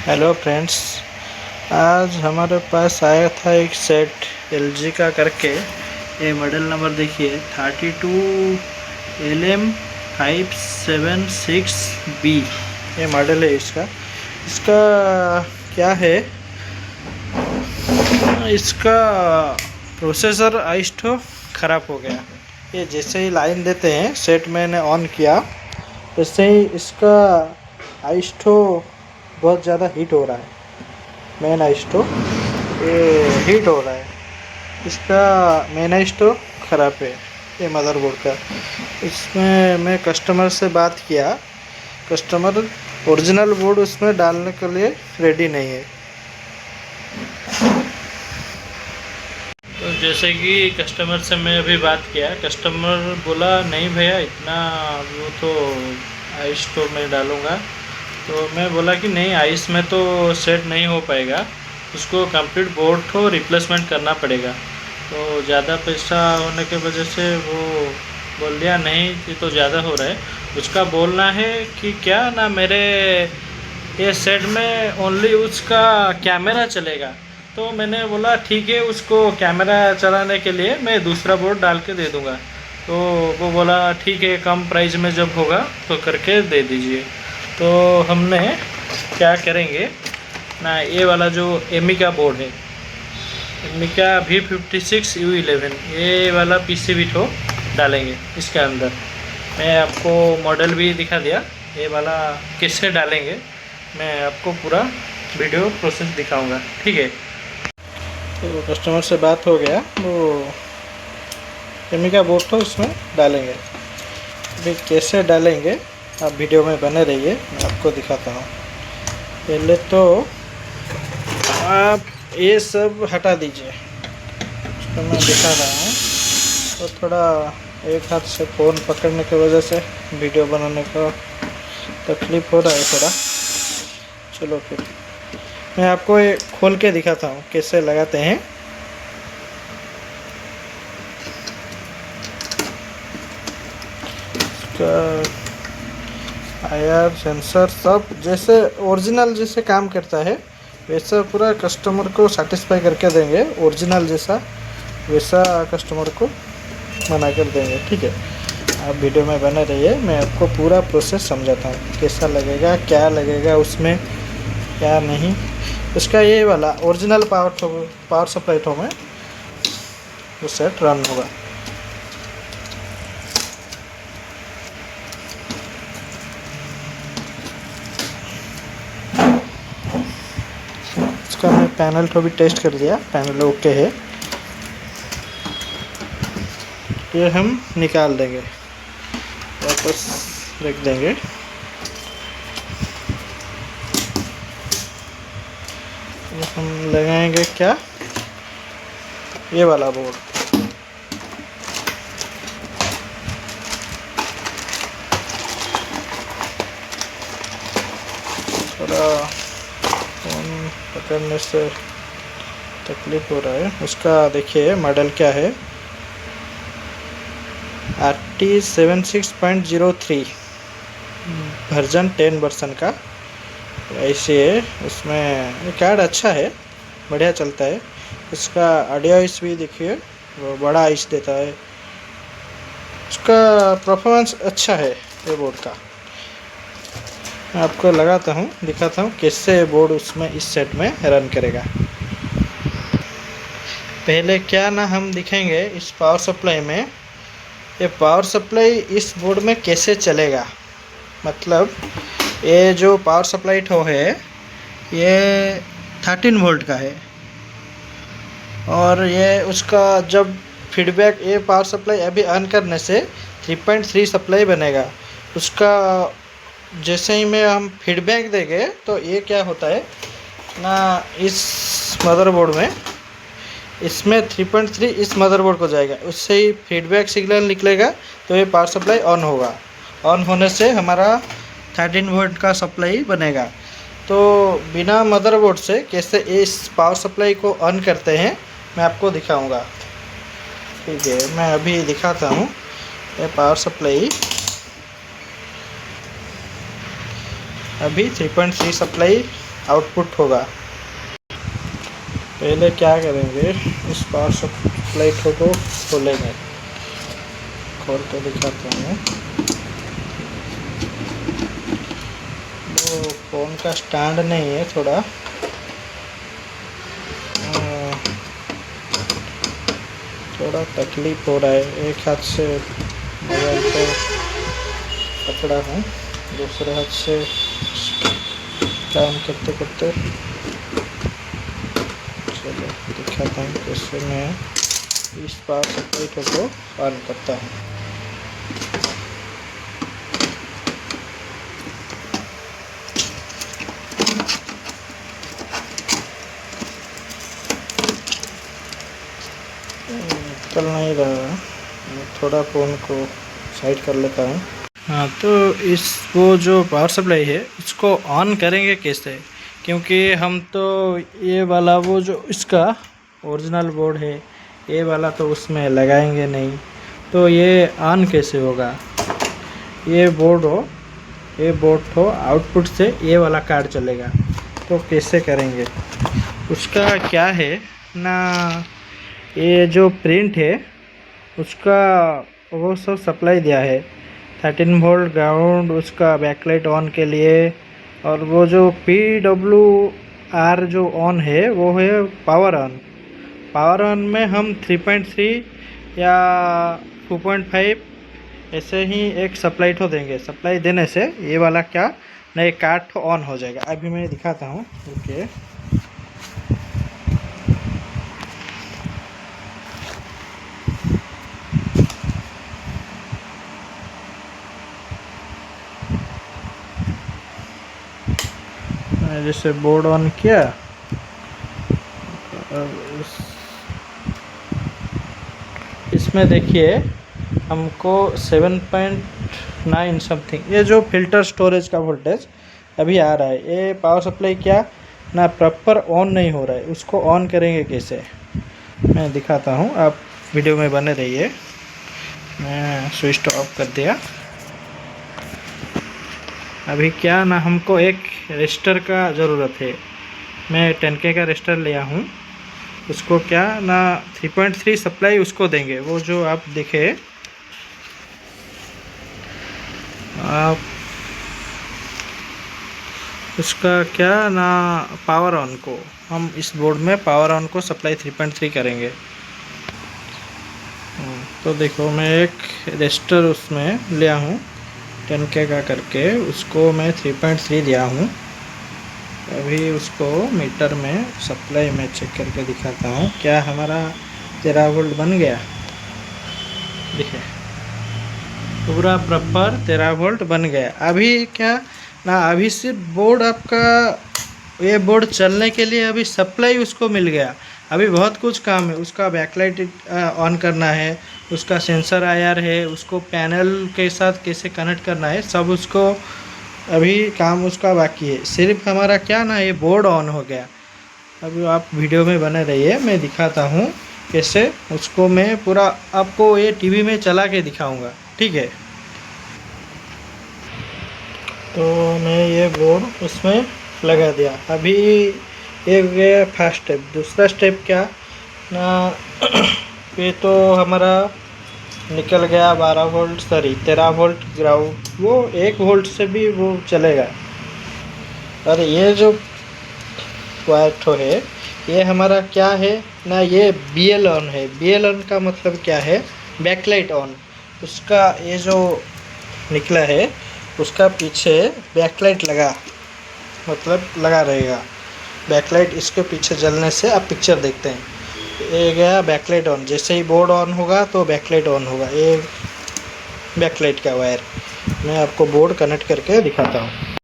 Hello friends. आज हमारे पास आया था एक सेट एलजी का करके। ये मॉडल नंबर देखिए 32LM576B ये मॉडल है इसका। इसका क्या है, इसका प्रोसेसर आइस्टो ख़राब हो गया। ये जैसे ही लाइन देते हैं, सेट मैंने ऑन किया, वैसे ही इसका आइस्टो बहुत ज़्यादा हीट हो रहा है। मेन आइस्टो ये हीट हो रहा है। इसका मेन आइस्टो ख़राब है ये मदरबोर्ड का। इसमें मैं कस्टमर से बात किया, कस्टमर ओरिजिनल बोर्ड उसमें डालने के लिए रेडी नहीं है। तो जैसे कि कस्टमर से मैं अभी बात किया, कस्टमर बोला नहीं भैया इतना वो तो आइस तो मैं डालूँगा। तो मैं बोला कि नहीं आइस में तो सेट नहीं हो पाएगा, उसको कंप्लीट बोर्ड को रिप्लेसमेंट करना पड़ेगा। तो ज़्यादा पैसा होने के वजह से वो बोल दिया नहीं ये तो ज़्यादा हो रहा है। उसका बोलना है कि क्या ना मेरे ये सेट में ओनली उसका कैमरा चलेगा। तो मैंने बोला ठीक है, उसको कैमरा चलाने के लिए मैं दूसरा बोर्ड डाल के दे दूँगा। तो वो बोला ठीक है, कम प्राइस में जब होगा तो करके दे दीजिए। तो हमने क्या करेंगे ना, ये वाला जो एमी का बोर्ड है, एमी का V56U11 ये वाला पीसीबी तो डालेंगे इसके अंदर। मैं आपको मॉडल भी दिखा दिया, ये वाला किससे डालेंगे मैं आपको पूरा वीडियो प्रोसेस दिखाऊंगा, ठीक है। तो कस्टमर से बात हो गया, वो एमी का बोर्ड तो उसमें डालेंगे। अभी कैसे डालेंगे आप वीडियो में बने रहिए, मैं आपको दिखाता हूँ। पहले तो आप ये सब हटा दीजिए, उसको मैं दिखा रहा हूँ। तो थोड़ा एक हाथ से फ़ोन पकड़ने की वजह से वीडियो बनाने का तकलीफ़ हो रहा है थोड़ा। चलो फिर मैं आपको ये खोल के दिखाता हूँ कैसे लगाते हैं। इसका आईआर सेंसर सब जैसे ओरिजिनल जैसे काम करता है वैसा पूरा कस्टमर को सेटिस्फाई करके देंगे। ओरिजिनल जैसा वैसा कस्टमर को बना कर देंगे, ठीक है। आप वीडियो में बने रहिए, मैं आपको पूरा प्रोसेस समझाता हूँ कैसा लगेगा, क्या लगेगा उसमें, क्या नहीं। इसका ये वाला ओरिजिनल पावर सप्लाई तो में वो सेट रन होगा। इसका मैं पैनल को भी टेस्ट कर दिया, पैनल ओके है। ये हम निकाल देंगे, वापस रख देंगे। हम लगाएंगे क्या, ये वाला बोर्ड। थोड़ा फोन पकड़ने से तकलीफ हो रहा है। उसका देखिए मॉडल क्या है, RT76.03 वर्जन 10 वर्जन का ऐसे है। उसमें कार्ड अच्छा है, बढ़िया चलता है। इसका ऑडियो आइस भी देखिए, वो बड़ा आइस देता है। उसका परफॉर्मेंस अच्छा है ये बोर्ड का। मैं आपको लगाता हूँ, दिखाता हूँ कैसे बोर्ड उसमें इस सेट में रन करेगा। पहले क्या ना हम दिखेंगे इस पावर सप्लाई में, ये पावर सप्लाई इस बोर्ड में कैसे चलेगा। मतलब ये जो पावर सप्लाई ठो है ये 13 वोल्ट का है, और ये उसका जब फीडबैक, ये पावर सप्लाई अभी ऑन करने से 3.3 सप्लाई बनेगा। उसका जैसे ही में हम फीडबैक देंगे तो ये क्या होता है ना, इस मदरबोर्ड में इसमें 3.3 इस मदरबोर्ड को जाएगा, उससे ही फीडबैक सिग्नल निकलेगा। तो ये पावर सप्लाई ऑन होगा, ऑन होने से हमारा 13 वोल्ट का सप्लाई बनेगा। तो बिना मदरबोर्ड से कैसे इस पावर सप्लाई को ऑन करते हैं मैं आपको दिखाऊंगा, ठीक है। मैं अभी दिखाता हूँ। ये पावर सप्लाई अभी 3.3 सप्लाई आउटपुट होगा। पहले क्या करेंगे, इस पावर सप्लाई को खोलेंगे, खोल के दिखाते हैं। वो फ़ोन का स्टैंड नहीं है, थोड़ा तकलीफ हो रहा है। एक हाथ से मोबाइल को पकड़ा हूँ, दूसरे हाथ से काम करते करते। चलो दिखाता हूँ कैसे मैं इस पावर सप्लाई को ऑन करता हूँ। चल नहीं रहा, थोड़ा फ़ोन को साइड कर लेता हूँ। हाँ, तो वो जो पावर सप्लाई है उसको ऑन करेंगे कैसे, क्योंकि हम तो ये वाला वो जो इसका ओरिजिनल बोर्ड है ये वाला तो उसमें लगाएंगे नहीं, तो ये ऑन कैसे होगा। ये बोर्ड हो आउटपुट से ये वाला कार्ड चलेगा, तो कैसे करेंगे उसका क्या है ना। ये जो प्रिंट है उसका वो सब सप्लाई दिया है, 13 वोल्ट ग्राउंड, उसका बैकलाइट ऑन के लिए। और वो जो PWR जो ऑन है वो है पावर ऑन में हम 3.3 या 2.5 ऐसे ही एक सप्लाई तो देंगे। सप्लाई देने से ये वाला क्या नए कार्ड ऑन हो जाएगा। अभी मैं दिखाता हूँ। ओके, जैसे बोर्ड ऑन किया, इसमें देखिए हमको 7.9 समथिंग ये जो फिल्टर स्टोरेज का वोल्टेज अभी आ रहा है। ये पावर सप्लाई क्या ना प्रॉपर ऑन नहीं हो रहा है, उसको ऑन करेंगे कैसे मैं दिखाता हूँ, आप वीडियो में बने रहिए। मैं स्विच ऑफ कर दिया। अभी क्या ना हमको एक रजिस्टर का ज़रूरत है, मैं 10K का रजिस्टर लिया हूँ। उसको क्या ना 3.3 सप्लाई उसको देंगे, वो जो आप देखे आप उसका क्या ना पावर ऑन को हम इस बोर्ड में पावर ऑन को सप्लाई 3.3 करेंगे। तो देखो मैं एक रजिस्टर उसमें लिया हूँ 10K का करके, उसको मैं 3.3 दिया हूँ। अभी उसको मीटर में सप्लाई में चेक करके दिखाता हूँ, क्या हमारा 13 वोल्ट बन गया। देखिए पूरा प्रॉपर 13 वोल्ट बन गया। अभी क्या ना अभी सिर्फ बोर्ड आपका ये बोर्ड चलने के लिए अभी सप्लाई उसको मिल गया। अभी बहुत कुछ काम है, उसका बैकलाइट ऑन करना है, उसका सेंसर IR है, उसको पैनल के साथ कैसे कनेक्ट करना है, सब उसको अभी काम उसका बाकी है। सिर्फ हमारा क्या ना ये बोर्ड ऑन हो गया। अभी आप वीडियो में बने रहिए, मैं दिखाता हूँ कैसे उसको मैं पूरा आपको ये टीवी में चला के दिखाऊंगा, ठीक है। तो मैं ये बोर्ड उसमें लगा दिया। अभी ये गया फर्स्ट स्टेप। दूसरा स्टेप क्या ना ये तो हमारा निकल गया 13 वोल्ट ग्राउंड, वो 1 वोल्ट से भी वो चलेगा। और ये जो वायर तो है ये हमारा क्या है ना, ये BL ऑन है। BL ऑन का मतलब क्या है, बैकलाइट ऑन। उसका ये जो निकला है उसका पीछे बैकलाइट लगा रहेगा। बैकलाइट इसके पीछे जलने से आप पिक्चर देखते हैं। ये गया बैकलाइट ऑन, जैसे ही बोर्ड ऑन होगा तो बैकलाइट ऑन होगा। ये बैकलाइट का वायर मैं आपको बोर्ड कनेक्ट करके दिखाता हूँ।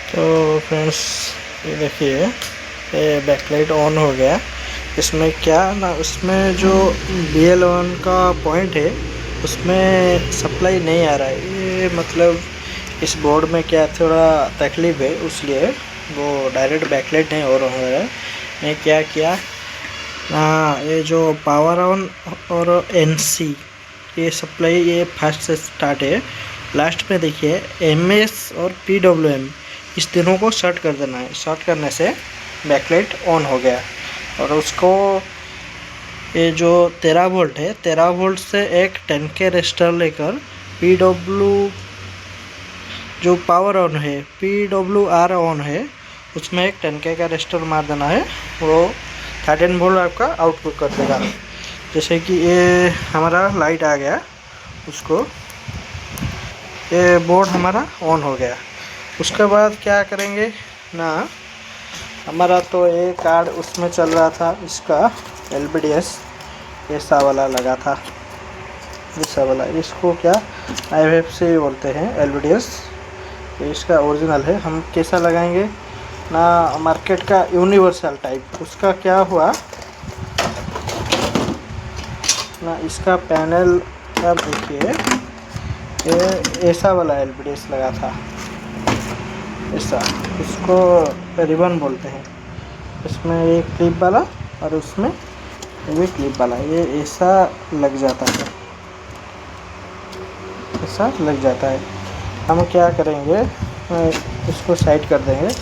तो फ्रेंड्स ये देखिए ये बैकलाइट ऑन हो गया। इसमें क्या ना उसमें जो BL ऑन का पॉइंट है उसमें सप्लाई नहीं आ रहा है। ये मतलब इस बोर्ड में क्या थोड़ा तकलीफ है, इसलिए वो डायरेक्ट बैकलाइट नहीं हो रहा है। मैं क्या किया ये जो पावर ऑन और NC ये सप्लाई ये फर्स्ट से स्टार्ट है। लास्ट में देखिए MS और PWM इस तीनों को शॉर्ट कर देना है। शॉर्ट करने से बैकलाइट ऑन हो गया। और उसको ये जो 13 वोल्ट है, 13 वोल्ट से एक 10K रेजिस्टर लेकर PW जो पावर ऑन है, PWR ऑन है, उसमें एक 10K का रेजिस्टर मार देना है। वो 13 वोल्ट आपका आउटपुट कर देगा। जैसे कि ये हमारा लाइट आ गया, उसको ये बोर्ड हमारा ऑन हो गया। उसके बाद क्या करेंगे ना, हमारा तो ये कार्ड उसमें चल रहा था, इसका LVDS ऐसा वाला लगा था, ऐसा वाला। इसको क्या IFC बोलते हैं, LVDS। इसका ओरिजिनल है। हम कैसा लगाएंगे ना, मार्केट का यूनिवर्सल टाइप। उसका क्या हुआ ना, इसका पैनल आप देखिए, ये ऐसा वाला LVDS लगा था, ऐसा। इसको रिबन बोलते हैं। इसमें एक क्लिप वाला और उसमें ये क्लिप वाला, ये ऐसा लग जाता है, ऐसा लग जाता है। हम क्या करेंगे, इसको साइड कर देंगे।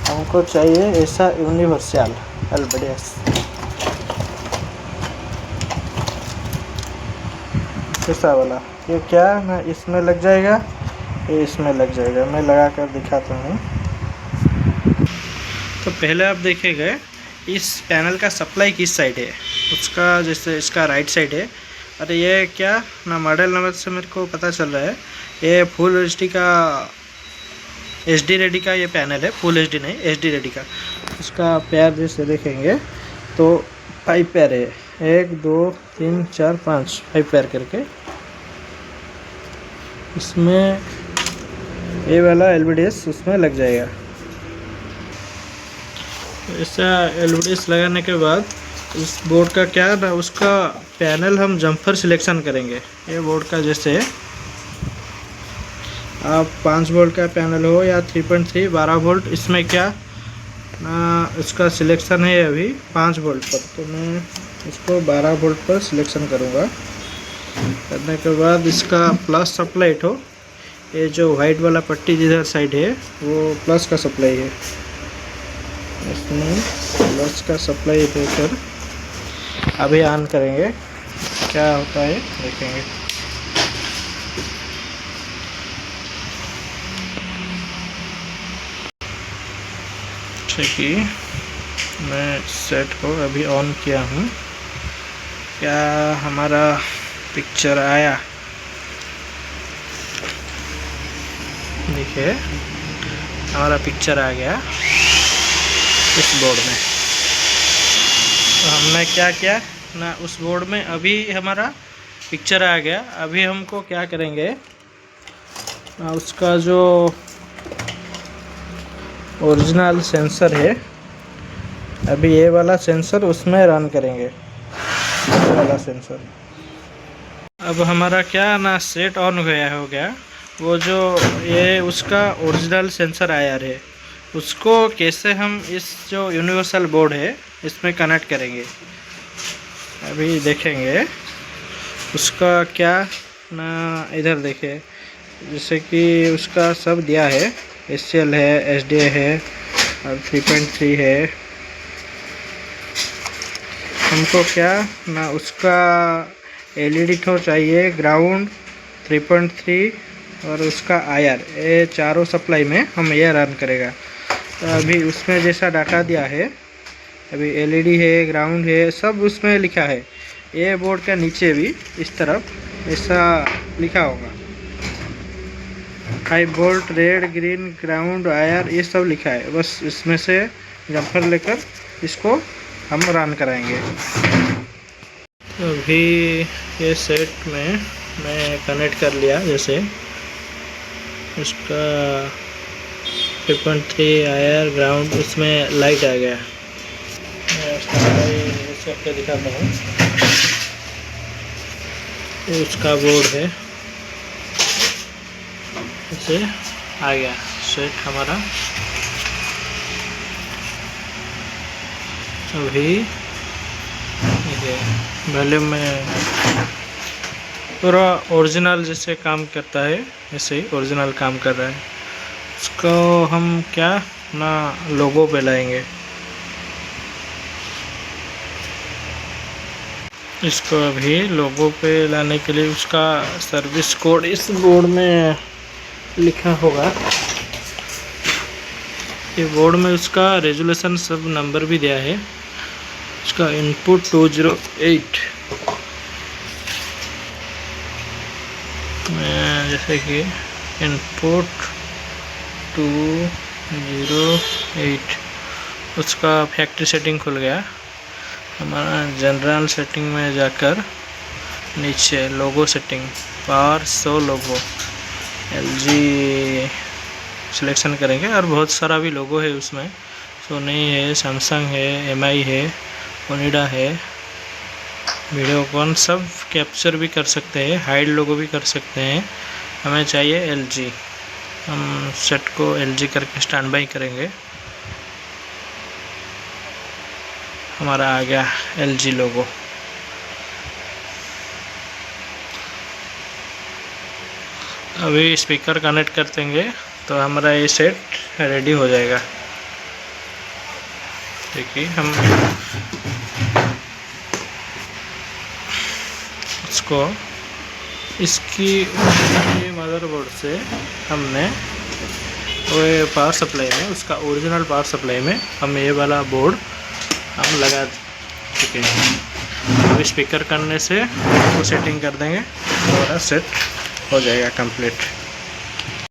हमको चाहिए ऐसा यूनिवर्सल LVDS, ऐसा वाला। ये क्या ना, इसमें लग जाएगा, ये इसमें लग जाएगा। मैं लगा कर दिखाता हूँ। तो पहले आप देखेंगे इस पैनल का सप्लाई किस साइड है, उसका जैसे इसका राइट साइड है। अरे ये क्या ना, मॉडल नंबर से मेरे को पता चल रहा है, ये फुल HD का, HD रेडी का ये पैनल है। फुल HD नहीं, HD रेडी का। उसका पैर जैसे देखेंगे तो 5 पैर है, 1 2 3 4 5 पैर करके। इसमें ये वाला LVDS उसमें लग जाएगा। ऐसा LVDS लगाने के बाद इस बोर्ड का क्या ना, उसका पैनल हम जम्पर सिलेक्शन करेंगे। ये बोर्ड का जैसे आप 5 वोल्ट का पैनल हो या 3.3 12 वोल्ट, इसमें क्या ना उसका सिलेक्शन है अभी 5 वोल्ट पर, तो मैं इसको 12 वोल्ट पर सिलेक्शन करूँगा। करने के बाद इसका प्लस सप्लाई हो, ये जो वाइट वाला पट्टी जिधर साइड है वो प्लस का सप्लाई है। इसमें प्लस का सप्लाई देकर अभी ऑन करेंगे, क्या होता है देखेंगे। जैसे कि मैं सेट को अभी ऑन किया हूँ, क्या हमारा पिक्चर आया, देखिए हमारा पिक्चर आ गया इस बोर्ड में। तो हमने क्या किया ना, उस बोर्ड में अभी हमारा पिक्चर आ गया। अभी हमको क्या करेंगे ना, उसका जो ओरिजिनल सेंसर है, अभी ये वाला सेंसर उसमें रन करेंगे, ये वाला सेंसर। अब हमारा क्या ना सेट ऑन हो गया। वो जो ये उसका ओरिजिनल सेंसर IR है, उसको कैसे हम इस जो यूनिवर्सल बोर्ड है इसमें कनेक्ट करेंगे अभी देखेंगे। उसका क्या ना, इधर देखिए, जैसे कि उसका सब दिया है, SCL है, SDA है और 3.3 है। हमको क्या ना उसका LED तो चाहिए, ग्राउंड, 3.3 और उसका IR, ये चारों सप्लाई में हम ये रन करेगा। तो अभी उसमें जैसा डाटा दिया है, अभी LED है, ग्राउंड है, सब उसमें लिखा है। ये बोर्ड का नीचे भी इस तरफ ऐसा लिखा होगा, 5 volt, red, green, ground, IR, ये सब लिखा है। बस इसमें से जम्पर लेकर इसको हम रन कराएंगे। अभी ये सेट में मैं कनेक्ट कर लिया, जैसे उसका 3.3 IR, ग्राउंड, उसमें लाइट आ गया। मैं करके दिखाता हूँ। ये उसका बोर्ड है, इसे आ गया सेट हमारा। अभी वॉल्यूम में पूरा ओरिजिनल जैसे काम करता है, ऐसे ही ओरिजिनल काम कर रहा है। इसको हम क्या ना लोगो पे लाएंगे। इसको अभी लोगो पे लाने के लिए उसका सर्विस कोड इस बोर्ड में लिखा होगा। ये बोर्ड में उसका रेजोल्यूशन सब नंबर भी दिया है। इसका इनपुट 208 जैसे कि इनपुट 208 उसका फैक्ट्री सेटिंग खुल गया। हमारा जनरल सेटिंग में जाकर नीचे लोगो सेटिंग पावर शो लोगो LG सिलेक्शन करेंगे और बहुत सारा भी लोगो है उसमें। सोनी है, सैमसंग है, MI है, ओनिडा है, वीडियोकॉन सब कैप्चर भी कर सकते हैं, हाइड लोगो भी कर सकते हैं। हमें चाहिए LG। हम सेट को LG करके स्टैंड बाई करेंगे। हमारा आ गया LG लोगो। अभी स्पीकर कनेक्ट कर देंगे तो हमारा ये सेट रेडी हो जाएगा। देखिए हम इसको इसकी मदरबोर्ड से हमने वो पावर सप्लाई में उसका ओरिजिनल पावर सप्लाई में हम ये वाला बोर्ड हम लगा चुके हैं। अब स्पीकर करने से वो सेटिंग कर देंगे, हमारा सेट हो जाएगा कंप्लीट।